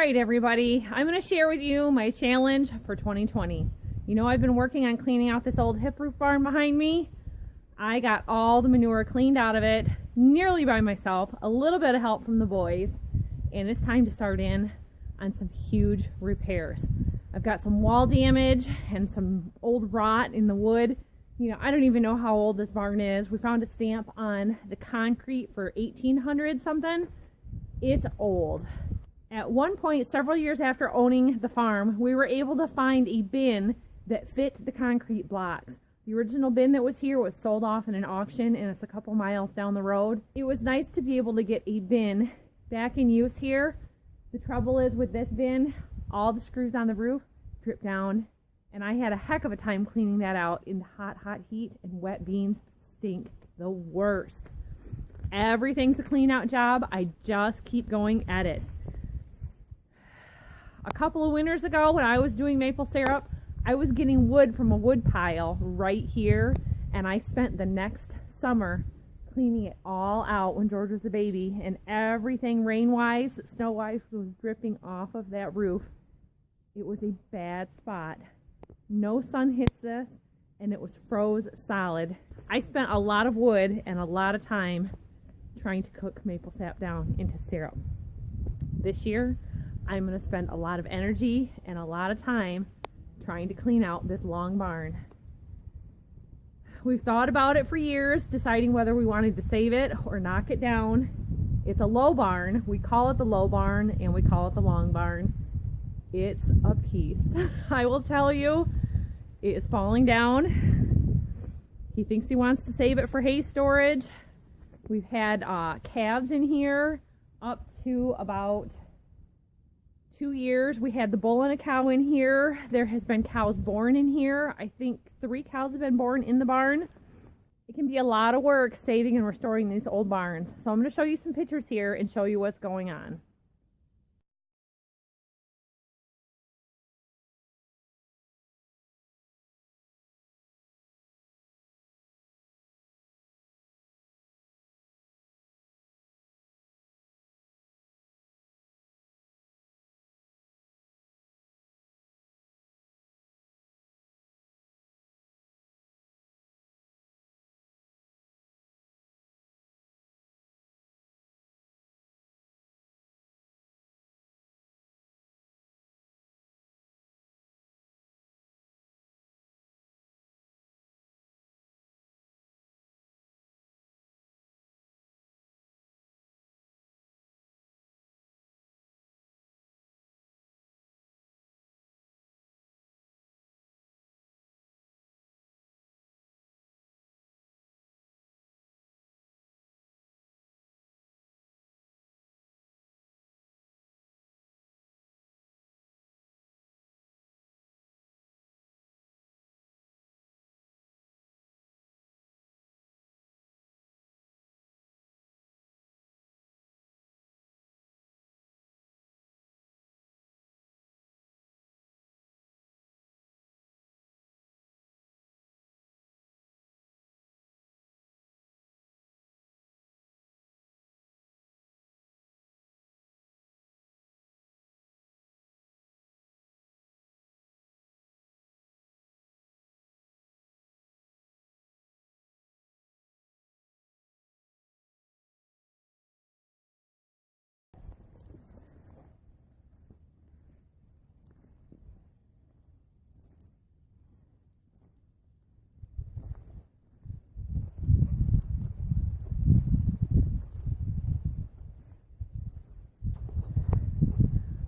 right, everybody, I'm going to share with you my challenge for 2020. You know, I've been working on cleaning out this old hip roof barn behind me. I got all the manure cleaned out of it nearly by myself, a little bit of help from the boys, and it's time to start in on some huge repairs. I've got some wall damage and some old rot in the wood. You know, I don't even know how old this barn is. We found a stamp on the concrete for 1800 something. It's old. At one point, several years after owning the farm, we were able to find a bin that fit the concrete blocks. The original bin that was here was sold off in an auction, and it's a couple miles down the road. It was nice to be able to get a bin back in use here. The trouble is with this bin, all the screws on the roof drip down, and I had a heck of a time cleaning that out in the hot heat, and wet beans stink the worst. Everything's a clean out job. I just keep going at it. A couple of winters ago, when I was doing maple syrup, I was getting wood from a wood pile right here, and I spent the next summer cleaning it all out when George was a baby, and everything rain-wise, snow-wise, was dripping off of that roof. It was a bad spot. No sun hits this, and it was froze solid. I spent a lot of wood and a lot of time trying to cook maple sap down into syrup. This year, I'm going to spend a lot of energy and a lot of time trying to clean out this long barn. We've thought about it for years, deciding whether we wanted to save it or knock it down. It's a low barn. We call it the low barn, and we call it the long barn. It's a piece. I will tell you, it is falling down. He thinks he wants to save it for hay storage. We've had calves in here up to about 2 years. We had the bull and a cow in here. There has been cows born in here. I think 3 cows have been born in the barn. It can be a lot of work saving and restoring these old barns. So I'm going to show you some pictures here and show you what's going on.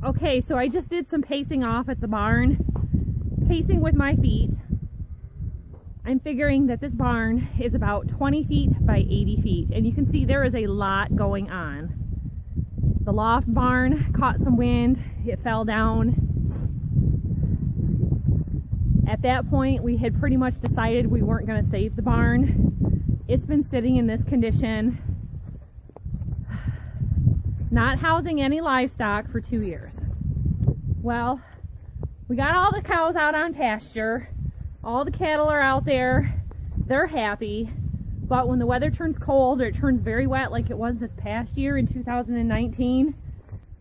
Okay, so I just did some pacing off at the barn, pacing with my feet. I'm figuring that this barn is about 20 feet by 80 feet, and you can see there is a lot going on. The loft barn caught some wind, it fell down. At that point, we had pretty much decided we weren't going to save the barn. It's been sitting in this condition, not housing any livestock for 2 years. Well, we got all the cows out on pasture, all the cattle are out there, they're happy, but when the weather turns cold or it turns very wet like it was this past year in 2019,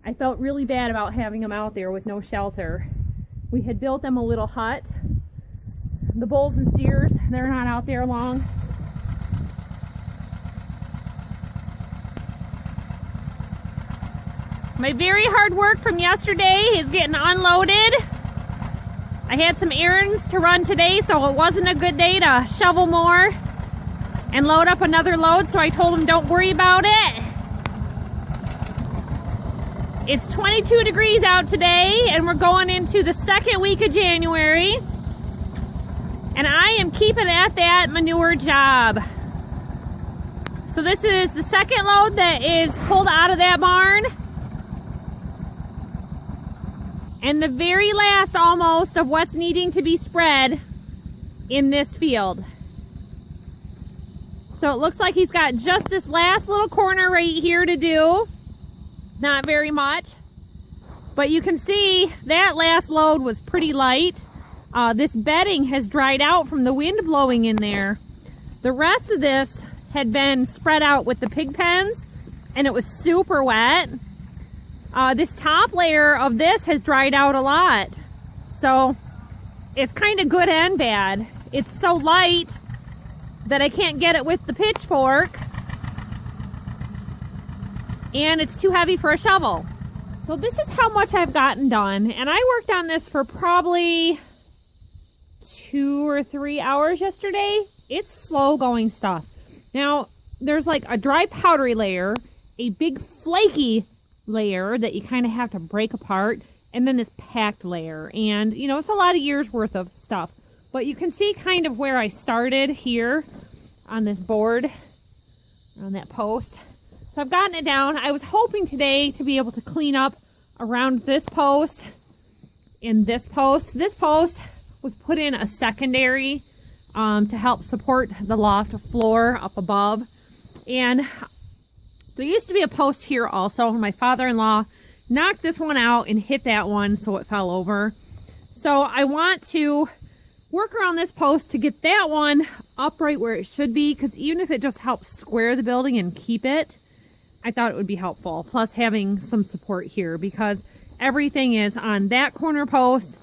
I felt really bad about having them out there with no shelter. We had built them a little hut. The bulls and steers, they're not out there long. My very hard work from yesterday is getting unloaded. I had some errands to run today, so it wasn't a good day to shovel more and load up another load, so I told them don't worry about it. It's 22 degrees out today, and we're going into the second week of January, and I am keeping at that manure job. So this is the second load that is pulled out of that barn, and the very last almost of what's needing to be spread in this field. So it looks like he's got just this last little corner right here to do. Not very much, but you can see that last load was pretty light. This bedding has dried out from the wind blowing in there. The rest of this had been spread out with the pig pens, and it was super wet. This top layer of this has dried out a lot, so it's kind of good and bad. It's so light that I can't get it with the pitchfork, and it's too heavy for a shovel. So this is how much I've gotten done, and I worked on this for probably 2 or 3 hours yesterday. It's slow going stuff. Now there's like a dry powdery layer, a big flaky layer that you kind of have to break apart, and then this packed layer, and you know, it's a lot of years worth of stuff. But you can see kind of where I started here on this board, on that post. So I've gotten it down. I was hoping today to be able to clean up around this post and this post. This post was put in a secondary to help support the loft floor up above, and there used to be a post here also. My father-in-law knocked this one out and hit that one, so it fell over. So I want to work around this post to get that one upright where it should be, because even if it just helps square the building and keep it, I thought it would be helpful. Plus having some support here, because everything is on that corner post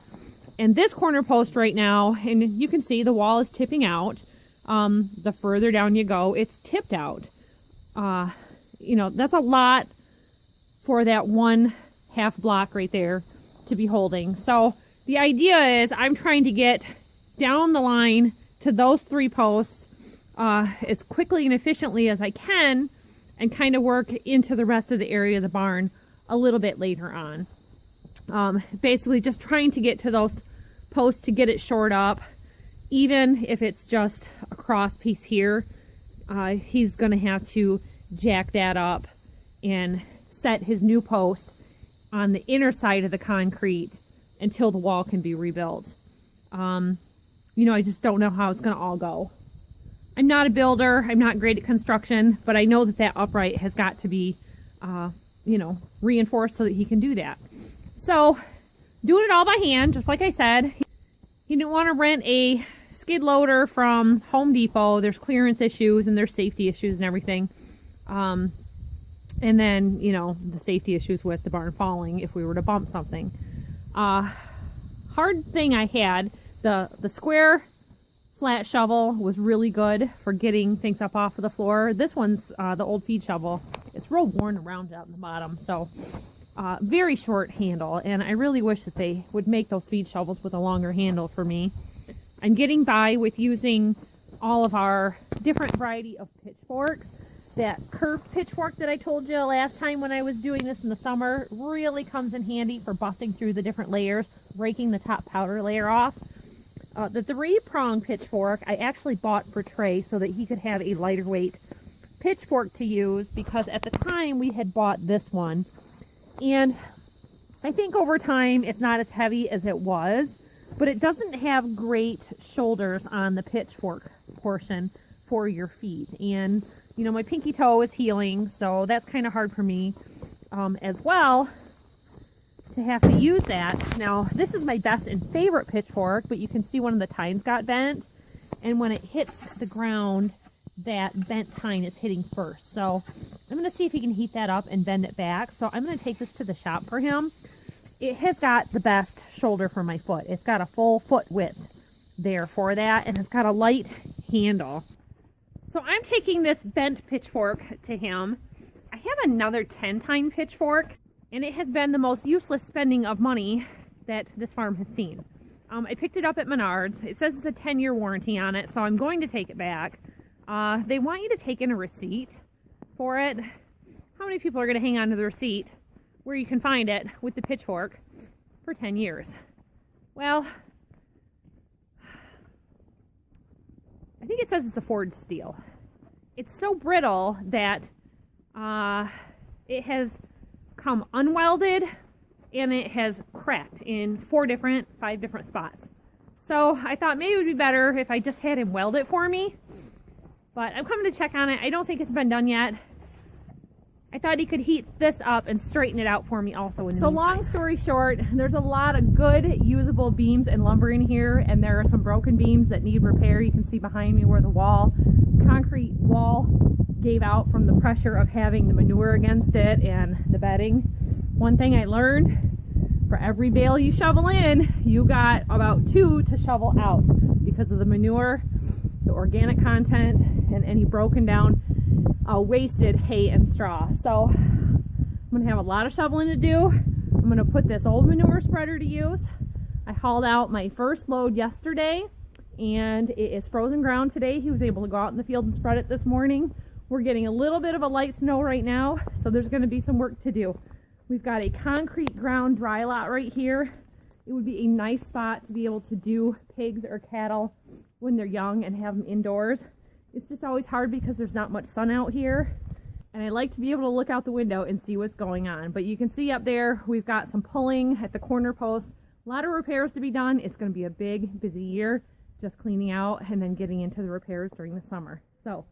and this corner post right now, and you can see the wall is tipping out. The further down you go, it's tipped out. You know, that's a lot for that 1/2 block right there to be holding. So the idea is I'm trying to get down the line to those 3 posts as quickly and efficiently as I can, and kind of work into the rest of the area of the barn a little bit later on. Basically just trying to get to those posts to get it shored up, even if it's just a cross piece here. He's gonna have to jack that up and set his new post on the inner side of the concrete until the wall can be rebuilt. You know, I just don't know how it's gonna all go. I'm not a builder, I'm not great at construction, but I know that that upright has got to be you know, reinforced so that he can do that. So doing it all by hand, just like I said. He didn't want to rent a skid loader from Home Depot. There's clearance issues and there's safety issues and everything. And then, you know, the safety issues with the barn falling if we were to bump something. Hard thing I had, the square flat shovel was really good for getting things up off of the floor. This one's the old feed shovel. It's real worn around out in the bottom, so very short handle, and I really wish that they would make those feed shovels with a longer handle for me. I'm getting by with using all of our different variety of pitchforks. That curved pitchfork that I told you last time when I was doing this in the summer really comes in handy for busting through the different layers, breaking the top powder layer off. The 3-prong pitchfork I actually bought for Trey so that he could have a lighter weight pitchfork to use, because at the time we had bought this one, and I think over time it's not as heavy as it was, but it doesn't have great shoulders on the pitchfork portion for your feet. And you know, my pinky toe is healing, so that's kind of hard for me as well to have to use that. Now, this is my best and favorite pitchfork, but you can see one of the tines got bent, and when it hits the ground, that bent tine is hitting first. So I'm going to see if he can heat that up and bend it back. So I'm going to take this to the shop for him. It has got the best shoulder for my foot. It's got a full foot width there for that, and it's got a light handle. So I'm taking this bent pitchfork to him. I have another 10-tine pitchfork, and it has been the most useless spending of money that this farm has seen. I picked it up at Menards. It says it's a 10-year warranty on it, so I'm going to take it back. They want you to take in a receipt for it. How many people are going to hang on to the receipt where you can find it with the pitchfork for 10 years? Well, I think it says it's a forged steel. It's so brittle that it has come unwelded, and it has cracked in 5 different spots. So I thought maybe it would be better if I just had him weld it for me. But I'm coming to check on it. I don't think it's been done yet. I thought he could heat this up and straighten it out for me also in the meantime. Long story short, there's a lot of good usable beams and lumber in here, and there are some broken beams that need repair. You can see behind me where the concrete wall gave out from the pressure of having the manure against it and the bedding. One thing I learned, for every bale you shovel in, you got about 2 to shovel out because of the manure, the organic content, and any broken down wasted hay and straw. So I'm gonna have a lot of shoveling to do. I'm gonna put this old manure spreader to use. I hauled out my first load yesterday, and it is frozen ground today. He was able to go out in the field and spread it this morning. We're getting a little bit of a light snow right now, so there's going to be some work to do. We've got a concrete ground dry lot right here. It would be a nice spot to be able to do pigs or cattle when they're young and have them indoors. It's just always hard because there's not much sun out here, and I like to be able to look out the window and see what's going on. But you can see up there we've got some pulling at the corner post. A lot of repairs to be done. It's going to be a big, busy year, just cleaning out and then getting into the repairs during the summer. So,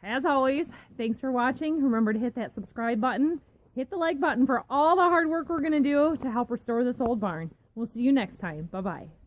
as always, thanks for watching. Remember to hit that subscribe button. Hit the like button for all the hard work we're going to do to help restore this old barn. We'll see you next time. Bye-bye.